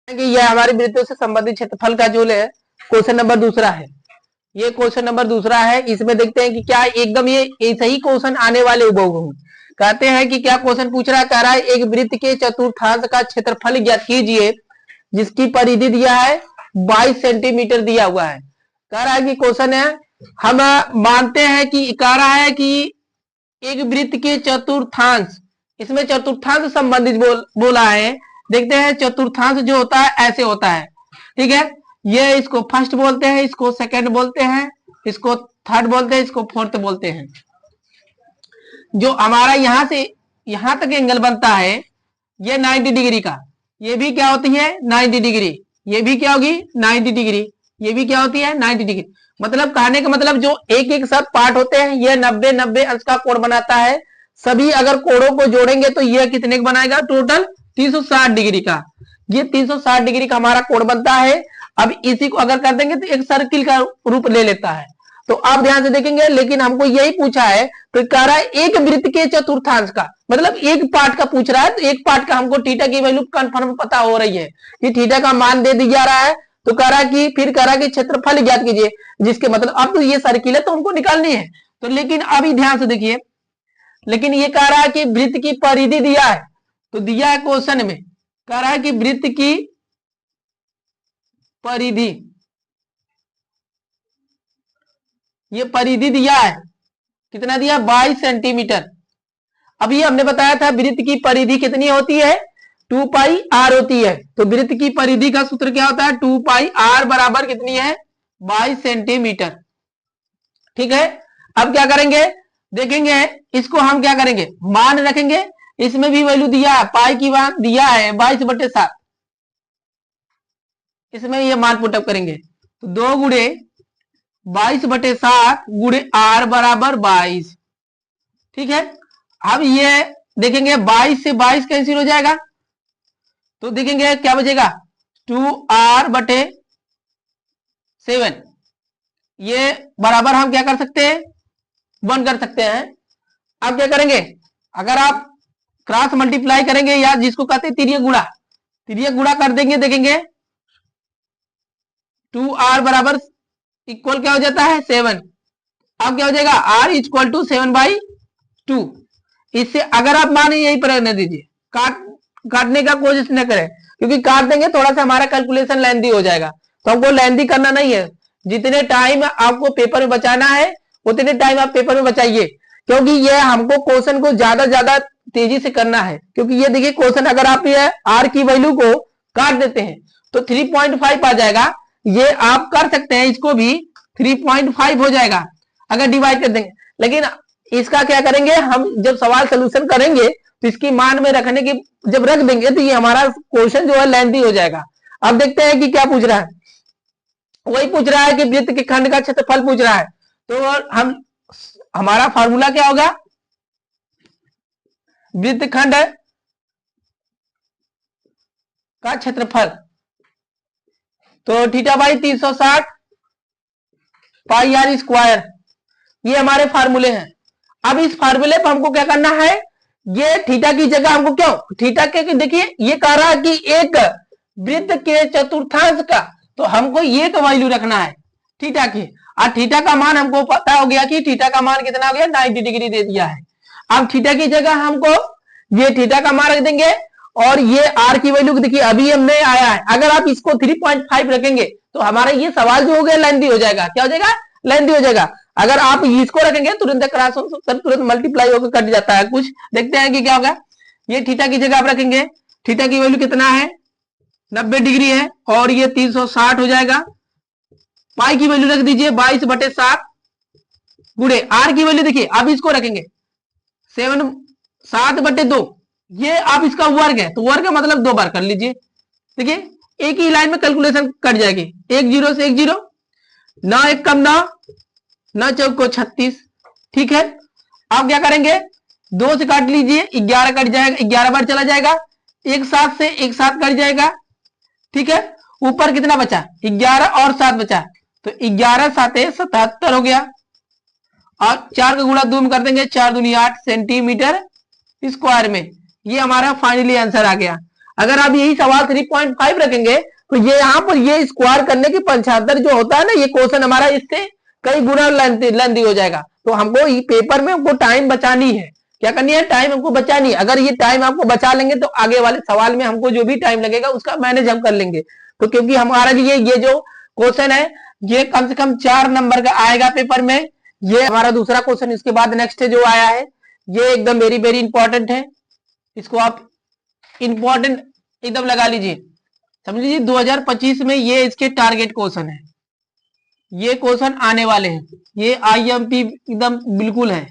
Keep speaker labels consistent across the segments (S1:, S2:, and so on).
S1: कि यह हमारे वृत्तों से संबंधित क्षेत्रफल का जो है क्वेश्चन नंबर दूसरा है। ये क्वेश्चन नंबर दूसरा है। इसमें देखते हैं कि क्या एकदम ये सही क्वेश्चन आने वाले हुबहू कहते हैं कि क्या क्वेश्चन पूछ रहा है, कह रहा है एक वृत्त के चतुर्थांश का क्षेत्रफल ज्ञात कीजिए जिसकी परिधि दिया है 22 सेंटीमीटर दिया हुआ है। कह रहा है कि क्वेश्चन है, हम मानते हैं कि कह रहा है कि एक वृत्त के चतुर्थांश, इसमें चतुर्थांश संबंधित बोला है। देखते हैं चतुर्थांश जो होता है ऐसे होता है, ठीक है। ये इसको फर्स्ट बोलते हैं, इसको सेकंड बोलते हैं, इसको थर्ड बोलते हैं, इसको फोर्थ बोलते हैं। जो हमारा यहां से यहां तक एंगल बनता है ये 90 डिग्री का, ये भी क्या होती है 90 डिग्री, ये भी क्या होगी 90 डिग्री, ये भी क्या होती है 90 डिग्री। मतलब कहने का मतलब जो एक एक सब पार्ट होते हैं ये 90-90 अंश का कोण बनाता है। सभी अगर कोणों को जोड़ेंगे तो ये कितने का बनाएगा, टोटल 360 डिग्री का। ये 360 डिग्री का हमारा कोण बनता है। अब इसी को अगर कर देंगे तो एक सर्किल का रूप ले लेता है। तो आप ध्यान से देखेंगे, लेकिन हमको यही पूछा है तो कह रहा है एक वृत्त के चतुर्थांश का, मतलब एक पार्ट का पूछ रहा है। तो एक पार्ट का हमको थीटा की वैल्यू कंफर्म पता हो रही है कि थीटा का मान दे दिया रहा है। तो कह रहा है कि फिर कह रहा है कि क्षेत्रफल ज्ञात कीजिए, जिसके मतलब अब तो ये सर्किल है तो हमको निकालनी है। तो लेकिन अभी ध्यान से देखिए, लेकिन ये कह रहा है कि वृत्त की परिधि दिया है, तो दिया है क्वेश्चन में, कह रहा है कि वृत्त की परिधि, ये परिधि दिया है, कितना दिया 22 सेंटीमीटर। अभी हमने बताया था वृत्त की परिधि कितनी होती है 2 पाई आर होती है। तो वृत्त की परिधि का सूत्र क्या होता है 2 पाई आर बराबर कितनी है 22 सेंटीमीटर, ठीक है। अब क्या करेंगे, देखेंगे इसको हम क्या करेंगे, मान रखेंगे। इसमें भी वैल्यू दिया है, पाई की मान दिया है 22/7, इसमें ये मान पुटअप करेंगे तो 2 गुणे 22/7 गुणे आर बराबर 22, ठीक है। अब ये देखेंगे 22 से 22 कैंसिल हो जाएगा, तो देखेंगे क्या बचेगा 2r/7, ये बराबर हम क्या कर सकते हैं 1 कर सकते हैं। अब क्या करेंगे, अगर आप क्रॉस मल्टीप्लाई करेंगे या जिसको कहते हैं तिर्यक गुणा कर देंगे, देखेंगे 2r बराबर इक्वल क्या हो जाता है 7। अब क्या हो जाएगा r इक्वल टू 7/2। इससे अगर आप मान यही पर रहने दीजिए, काटने का कोशिश न करें, क्योंकि काट देंगे थोड़ा सा हमारा कैलकुलेशन लेंदी हो जाएगा। तो हमको लेंदी करना नहीं है, जितने टाइम आपको पेपर में बचाना है उतने टाइम आप पेपर में बचाइए, क्योंकि ये हमको क्वेश्चन को ज्यादा तेजी से करना है। क्योंकि ये देखिए क्वेश्चन अगर आप ये आर की वैल्यू को काट देते हैं तो 3.5 आ जाएगा। ये आप कर सकते हैं, इसको भी 3.5 हो जाएगा अगर डिवाइड कर देंगे। लेकिन इसका क्या करेंगे, हम जब सवाल सोल्यूशन करेंगे तो इसकी मान में रखने की जब रख देंगे तो ये हमारा क्वेश्चन जो है लेंथी हो जाएगा। अब देखते हैं कि क्या पूछ रहा है, वही पूछ रहा है कि वृत्त के खंड का क्षेत्रफल पूछ रहा है। तो हम हमारा फार्मूला क्या होगा, वृत्त खंड का क्षेत्रफल, तो theta by 360 pi r square, ये हमारे फार्मूले हैं। अब इस फार्मूले पर हमको क्या करना है, ये थीटा की जगह हमको क्यों थीटा के देखिए ये कह रहा है कि एक वृत्त के चतुर्थांश का, तो हमको ये तो वैल्यू रखना है थीटा की। और थीटा का मान हमको पता हो गया कि थीटा का मान कितना हो गया 90 डिग्री दे दिया है। अब थीटा की जगह हमको ये थीटा का मान रख देंगे और ये आर की वैल्यू देखिए अभी हमने आया है। अगर आप इसको 3.5 रखेंगे तो हमारा ये सवाल जो हो गया लेंथी हो जाएगा। क्या हो जाएगा, लेंथी हो जाएगा। अगर आप इसको रखेंगे तुरंत क्रॉस तुरंत मल्टीप्लाई होकर कट जाता है कुछ। देखते हैं कि क्या होगा, ये थीटा की जगह आप रखेंगे, थीटा की वैल्यू कितना है 90 डिग्री है और ये 360 हो जाएगा। पाई की वैल्यू रख दीजिए 22/7 गुणे आर की वैल्यू देखिए अब इसको रखेंगे 7/2, ये आप इसका वर्ग है तो वर्ग का मतलब 2 बार कर लीजिए। देखिए एक ही लाइन में कैलकुलेशन कट जाएगी, 1 0 से 1 0, 9 1 कम 9, 9 चौक को 36, ठीक है। आप क्या करेंगे 2 से काट लीजिए 11 कट जाएगा, 11 बार चला जाएगा, 1 7 से 1 7 कट जाएगा, ठीक है। ऊपर कितना बचा 11 और 7 बचा, तो 11 7 77 हो गया। और 4 का गुणा 2 में कर देंगे 4 दूनी 8 सेंटीमीटर स्क्वायर में, ये हमारा फाइनली आंसर आ गया। अगर आप यही सवाल 3.5 रखेंगे तो ये यहाँ पर ये स्क्वायर करने की 75 जो होता है ना, ये क्वेश्चन हमारा इससे कई गुना लेंथी हो जाएगा। तो हमको पेपर में हमको टाइम बचानी है, क्या करनी है, टाइम हमको बचानी है। अगर ये टाइम आपको बचा लेंगे तो आगे वाले सवाल में हमको जो भी टाइम लगेगा उसका मैनेज हम कर लेंगे। तो क्योंकि हमारे लिए ये जो क्वेश्चन है ये कम से कम 4 नंबर का आएगा पेपर में। ये हमारा दूसरा क्वेश्चन। इसके बाद नेक्स्ट जो आया है ये एकदम वेरी वेरी इंपॉर्टेंट है, इसको आप इंपॉर्टेंट एकदम लगा लीजिए, समझ लीजिए। 2025 में ये इसके टारगेट क्वेश्चन है, ये क्वेश्चन आने वाले हैं, ये आईएमपी एकदम बिल्कुल है।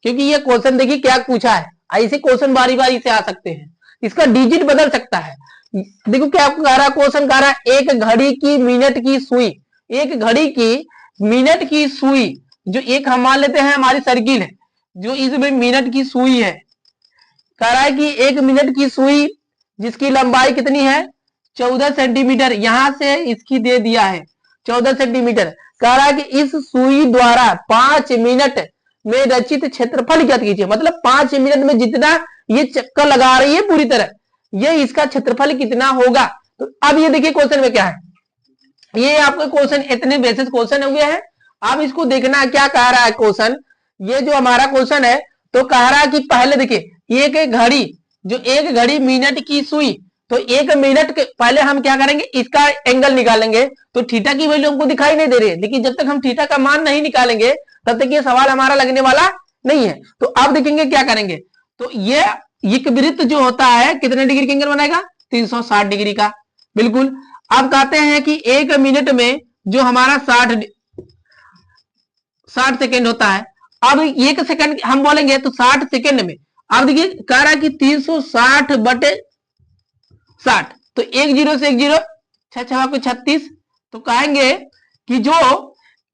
S1: क्योंकि ये क्वेश्चन देखिए क्या पूछा है, ऐसे क्वेश्चन बारी बारी से आ सकते हैं, इसका डिजिट बदल सकता है। देखो क्या कह रहा क्वेश्चन, कह रहा है एक घड़ी की मिनट की सुई, एक घड़ी की मिनट की सुई, जो एक हम मान लेते हैं हमारी सर्किल है, जो इसमें मिनट की सुई है। कह रहा है कि एक मिनट की सुई जिसकी लंबाई कितनी है 14 सेंटीमीटर, यहां से इसकी दे दिया है 14 सेंटीमीटर। कह रहा है कि इस सुई द्वारा 5 मिनट में रचित क्षेत्रफल ज्ञात कीजिए। मतलब 5 मिनट में जितना ये चक्कर लगा रही है पूरी तरह, ये इसका क्षेत्रफल कितना होगा। तो अब ये देखिए क्वेश्चन में क्या है, ये आपका क्वेश्चन इतने बेसिस क्वेश्चन हो गया है। अब इसको देखना क्या कह रहा है क्वेश्चन, ये जो हमारा क्वेश्चन है तो कह रहा है कि पहले देखिए एक घड़ी, जो एक घड़ी मिनट की सुई, तो एक मिनट के पहले हम क्या करेंगे, इसका एंगल निकालेंगे। तो थीटा की वैल्यू हमको दिखाई नहीं दे रही है, लेकिन जब तक हम थीटा का मान नहीं निकालेंगे तब तक ये सवाल हमारा लगने वाला नहीं है। तो अब देखेंगे क्या करेंगे, तो ये एक वृत्त जो होता है कितने डिग्री का एंगल बनाएगा 360 डिग्री का, बिल्कुल। अब कहते हैं कि एक मिनट में जो हमारा 60 सेकेंड होता है, अब एक सेकंड हम बोलेंगे तो 60 सेकेंड में, अब देखिए कह रहा है कि 360 बटे 60, तो 1 0 से 1 0, 6 को 36, तो कहेंगे कि जो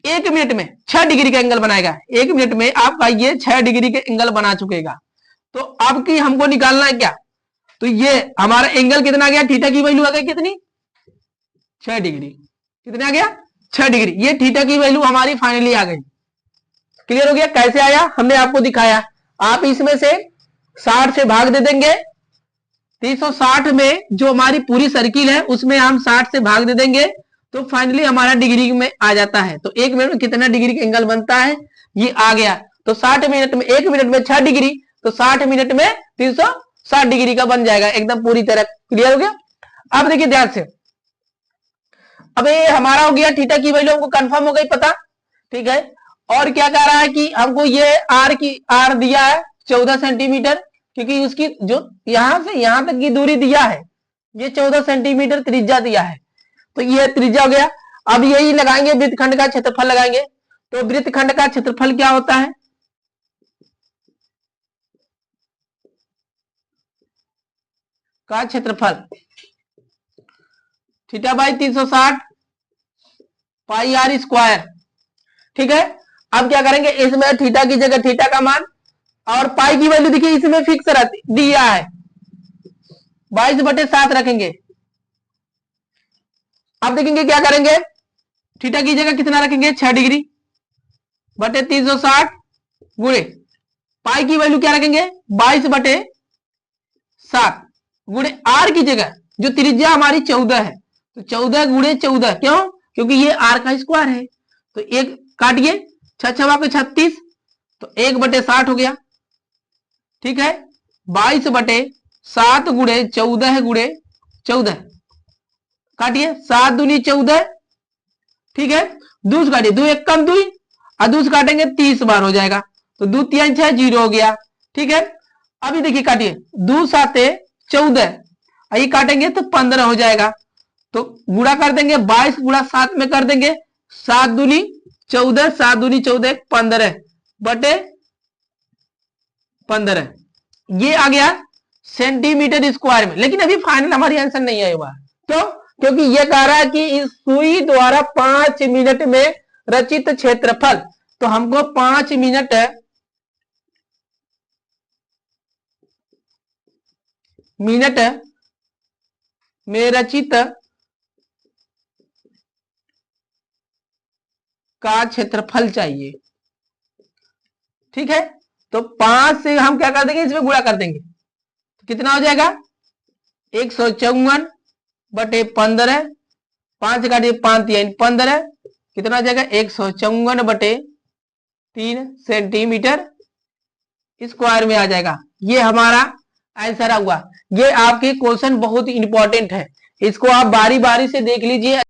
S1: एक मिनट में 6 डिग्री का एंगल बनाएगा, एक मिनट में आपका ये 6 डिग्री के एंगल बना चुकेगा। तो अब की हमको निकालना है क्या, तो ये हमारा एंगल कितना आ गया, थीटा की वैल्यू आ गई कितनी 6 डिग्री, कितना आ गया 6 डिग्री। ये थीटा की वैल्यू हमारी फाइनली आ गई। क्लियर हो गया, कैसे आया हमने आपको दिखाया। आप इसमें से 60 से भाग दे देंगे, 360 में जो हमारी पूरी सर्किल है उसमें हम 60 से भाग दे देंगे, तो फाइनली हमारा डिग्री में आ जाता है। तो एक मिनट में कितना डिग्री का एंगल बनता है ये आ गया। तो 60 मिनट में, एक मिनट में 6 डिग्री, तो 60 मिनट में 360 डिग्री का बन जाएगा एकदम पूरी तरह। क्लियर हो गया। अब देखिए ध्यान से, अब ये हमारा हो गया थीटा की वैल्यू हमको कंफर्म हो गई पता, ठीक है। और क्या कह रहा है कि हमको ये आर दिया है 14 सेंटीमीटर, क्योंकि उसकी जो यहां से यहां तक की दूरी दिया है ये 14 सेंटीमीटर त्रिज्या दिया है, तो ये त्रिज्या हो गया। अब यही लगाएंगे वृत्तखंड का क्षेत्रफल लगाएंगे, तो वृत्तखंड का क्षेत्रफल क्या होता है, का क्षेत्रफल theta by 360 pi r square, ठीक है। अब क्या करेंगे, इसमें थीटा की जगह थीटा का मान और पाई की वैल्यू देखिए इसमें फिक्स रहती दिया है 22/7 रखेंगे। अब देखेंगे क्या करेंगे, थीटा की जगह कितना रखेंगे 6 डिग्री बटे 360 गुणे पाई की वैल्यू क्या रखेंगे 22/7 गुणे आर की जगह जो त्रिज्या हमारी 14 है, तो 14 गुणे 14, क्यों, क्योंकि ये आर का स्क्वायर है। तो एक काटिए 6 को 36, तो 1/60 हो गया, ठीक है। 22/7 गुणे 14 गुणे 14, काटिए 7 दूनी 14, ठीक है। दूस काटिए, 2 1 कम 2 और दूस काटेंगे 30 बार हो जाएगा, तो 2 3 6 0 हो गया, ठीक है। अभी देखिए काटिए 2 7 14, ये काटेंगे तो 15 हो जाएगा, तो गुणा कर देंगे 22 गुणा 7 में कर देंगे, 7 दूनी 14, 7 दूनी 14 15 बटे 15, ये आ गया सेंटीमीटर स्क्वायर में। लेकिन अभी फाइनल हमारी आंसर नहीं आया हुआ, क्यों, क्योंकि ये कह रहा है कि इस सुई द्वारा 5 मिनट में रचित क्षेत्रफल, तो हमको 5 मिनट में रचित का क्षेत्रफल चाहिए, ठीक है। तो 5 से हम क्या कर देंगे, इसमें गुणा कर देंगे, तो कितना हो जाएगा 154 बटे 15, 5 काटिए 5 3 15, कितना आ जाएगा 154 बटे 3 सेंटीमीटर स्क्वायर में आ जाएगा। ये हमारा आंसर हुआ। ये आपके क्वेश्चन बहुत इंपॉर्टेंट है, इसको आप बारी बारी से देख लीजिए।